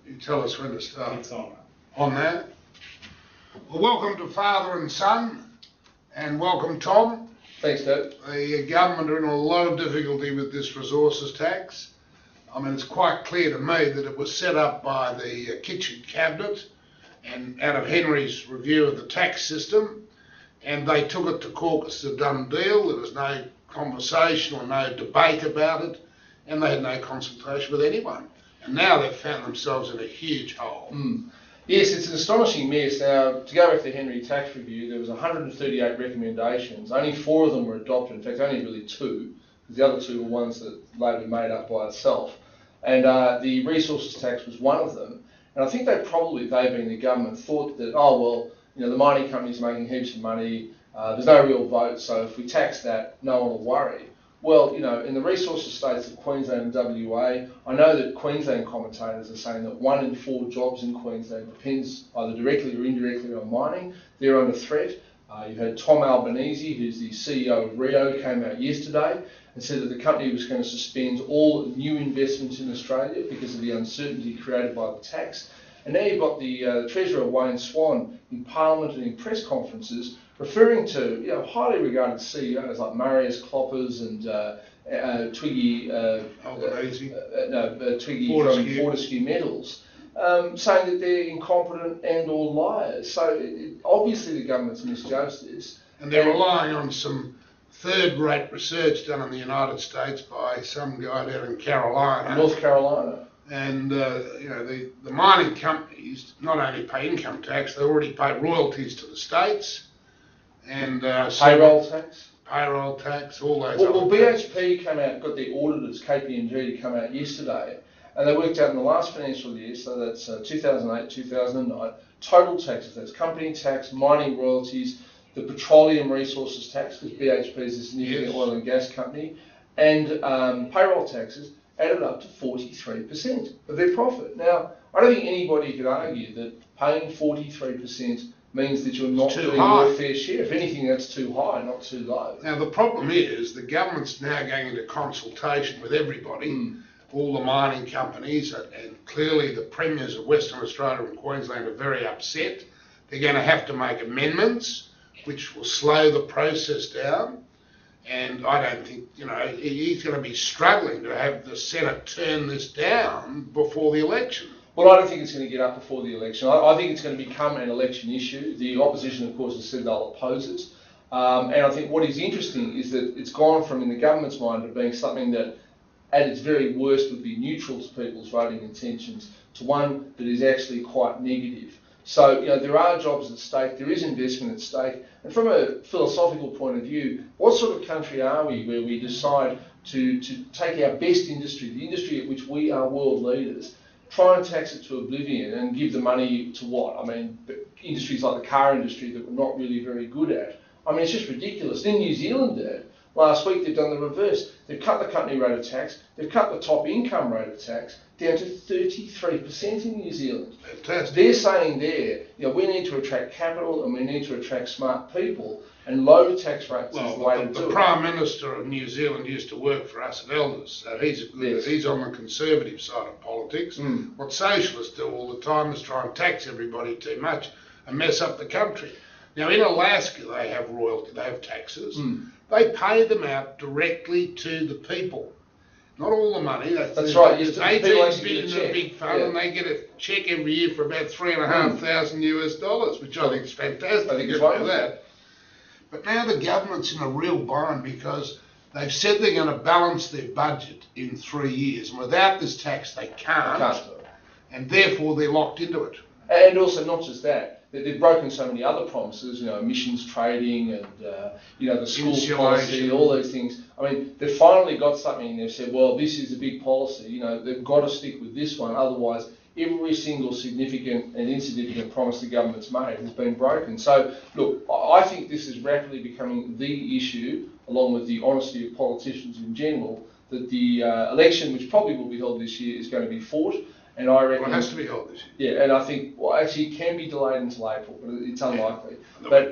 You tell us when to start. It's on. On that. Well, welcome to Father and Son, and welcome, Tom. Thanks, Dave. The government are in a lot of difficulty with this resources tax. I mean, it's quite clear to me that it was set up by the Kitchen Cabinet and out of Henry's review of the tax system, and they took it to caucus as a done deal. There was no conversation or no debate about it, and they had no consultation with anyone. And now they've found themselves in a huge hole. Yes, it's an astonishing mess. Now, to go back to the Henry tax review, there was 138 recommendations. Only 4 of them were adopted. In fact, only really 2, because the other 2 were ones that Labor made up by itself. And the resources tax was one of them. And I think they being the government, thought that, oh, well, you know, the mining companies are making heaps of money, there's no real vote, so if we tax that, no one will worry. Well, you know, in the resources states of Queensland and WA, I know that Queensland commentators are saying that 1 in 4 jobs in Queensland depends either directly or indirectly on mining. They're under threat. You had Tom Albanese, who's the CEO of RIO, came out yesterday and said that the company was going to suspend all new investments in Australia because of the uncertainty created by the tax. And now you've got the Treasurer, Rudd and Swans, in Parliament and in press conferences referring to, you know, highly regarded CEOs like Marius Kloppers and Twiggy Twiggy from Fortescue Metals, saying that they're incompetent and or liars. So obviously the government's misjudged this. And they're relying on some third-rate research done in the United States by some guy down in Carolina. North Carolina. And, you know, the mining companies not only pay income tax, they already pay royalties to the states. And payroll tax, all those. Well, BHP came out, got their auditors, KPMG, to come out yesterday, and they worked out in the last financial year, so that's 2008, 2009, total taxes, that's company tax, mining royalties, the petroleum resources tax, because BHP is a significant oil and gas company, and payroll taxes added up to 43% of their profit. Now, I don't think anybody could argue that paying 43% means that you're not doing your fair share. If anything, that's too high, not too low. Now, the problem is the government's now going into consultation with everybody, all the mining companies, and clearly the premiers of Western Australia and Queensland are very upset. They're going to have to make amendments, which will slow the process down. And I don't think, you know, he's going to be struggling to have the Senate turn this down before the election. Well, I don't think it's going to get up before the election. I think it's going to become an election issue. The opposition, of course, has said they'll oppose it. And I think what is interesting is that it's gone from, in the government's mind, of being something that, at its very worst, would be neutral to people's voting intentions, to one that is actually quite negative. So, you know, there are jobs at stake, there is investment at stake, and from a philosophical point of view, what sort of country are we where we decide to take our best industry, the industry at which we are world leaders, try and tax it to oblivion and give the money to what? I mean, industries like the car industry that we're not really very good at. I mean, it's just ridiculous. In New Zealand, last week they've done the reverse. They've cut the company rate of tax, they've cut the top income rate of tax down to 33% in New Zealand. Fantastic. They're saying there, you know, we need to attract capital and we need to attract smart people, and low tax rates is the way to do it. The Prime Minister of New Zealand used to work for us at Elders, so he's on the conservative side of politics. What socialists do all the time is try and tax everybody too much and mess up the country. Now, in Alaska, they have royalty, they have taxes. They pay them out directly to the people. Not all the money. That's right. It's 18 billion in a big fund, and they get a cheque every year for about $3,500 US, which I think is fantastic. I think it's right. That. But now the government's in a real bind because they've said they're going to balance their budget in 3 years, and without this tax they can't. And therefore they're locked into it. And also, not just that, they've broken so many other promises, you know, emissions trading and, you know, the school policy, all those things. I mean, they've finally got something and they've said, well, this is a big policy, you know, they've got to stick with this one, otherwise every single significant and insignificant promise the government's made has been broken. So, look, I think this is rapidly becoming the issue, along with the honesty of politicians in general, that the election, which probably will be held this year, is going to be fought. And I reckon it has to be held this year. Yeah, and I think, well, actually, it can be delayed until April, but it's unlikely. But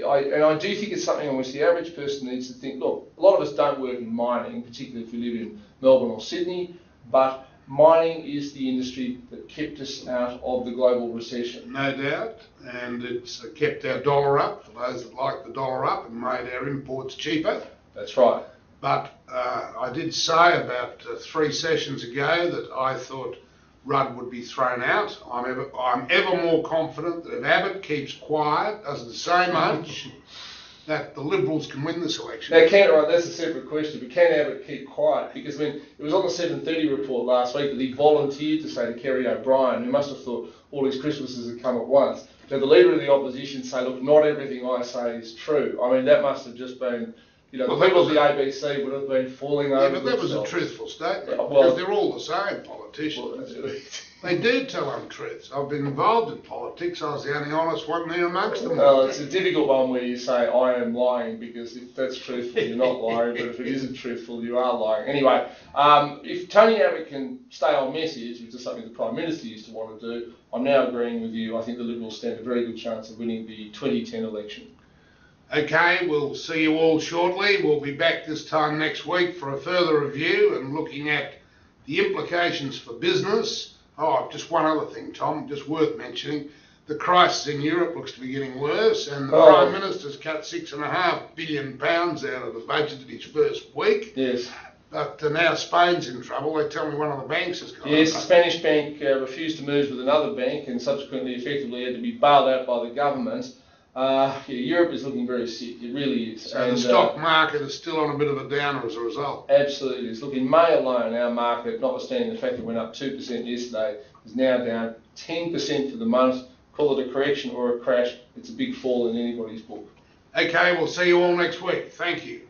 I do think it's something on which the average person needs to think. Look, a lot of us don't work in mining, particularly if we live in Melbourne or Sydney, but mining is the industry that kept us out of the global recession. No doubt, and it's kept our dollar up for those that like the dollar up and made our imports cheaper. That's right. But I did say about 3 sessions ago that I thought Rudd would be thrown out. I'm ever more confident that if Abbott keeps quiet, doesn't say much, that the Liberals can win this election. Now, that's a separate question, but can Abbott keep quiet? Because when it was on the 7:30 report last week that he volunteered to say to Kerry O'Brien, who must have thought all his Christmases had come at once, to the Leader of the Opposition say, look, not everything I say is true. I mean, that must have just been, the people of the ABC would have been falling over but that was a themselves. truthful statement, Well, because they're all the same politicians. Well, They do tell untruths. I've been involved in politics. I was the only honest one there amongst them. Well, it's a difficult one where you say, I am lying, because if that's truthful, you're not lying, but if it isn't truthful, you are lying. Anyway, if Tony Abbott can stay on message, which is something the Prime Minister used to want to do, I'm now agreeing with you. I think the Liberals stand a very good chance of winning the 2010 election. Okay, we'll see you all shortly. We'll be back this time next week for a further review and looking at the implications for business. Oh, just one other thing, Tom, just worth mentioning. The crisis in Europe looks to be getting worse, and the Prime Minister's cut £6.5 billion out of the budget in his first week. Yes. But now Spain's in trouble. They tell me one of the banks has gone. Yes, the Spanish bank refused to merge with another bank and subsequently effectively had to be bailed out by the government. Europe is looking very sick, it really is. So the stock market is still on a bit of a downer as a result. Absolutely, it's looking May alone, our market, notwithstanding the fact that it went up 2% yesterday, is now down 10% for the month. Call it a correction or a crash, it's a big fall in anybody's book. Okay, we'll see you all next week. Thank you.